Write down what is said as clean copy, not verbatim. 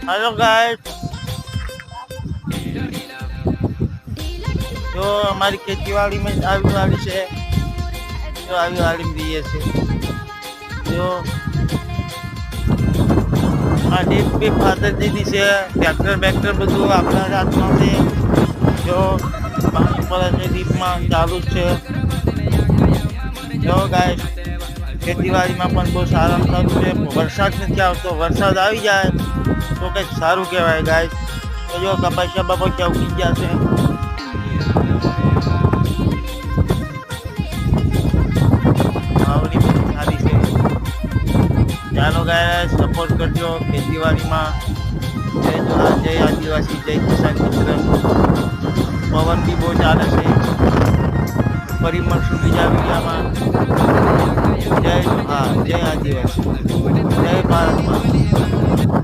hello guys, जो हमारी खेतीवाड़ी में आलू वाली છે जो आलू वाली में दिए છે जो આ ડીપ બીપ ખાતર દીધી છે ટ્રેક્ટર બેક્ટર બધું આપણા હાથમાં છે જો પાણી પડે છે ડીપમાં ચાલુ જ છે જો ગાઈસ ખેતીવાડીમાં પણ બહુ સારું સારું છે વરસાદ નથી આવતો વરસાદ આવી જાય તો કંઈક સારું કહેવાય ગાઈસ તો જો કપાસિયા બપાસિયા ઉગી ગયા છે વાવણી બધી સારી છે ચાલો ગાઈસ સપોર્ટ કરજો ખેતીવાડીમાં જય જોહાર જય આદિવાસી જય કિસાન મિત્ર પવન બી બહુ ચાલે છે ફરી મળશું બીજા વિડીયોમાં જય જોહાર જય આદિવાસી જય ભારત માતા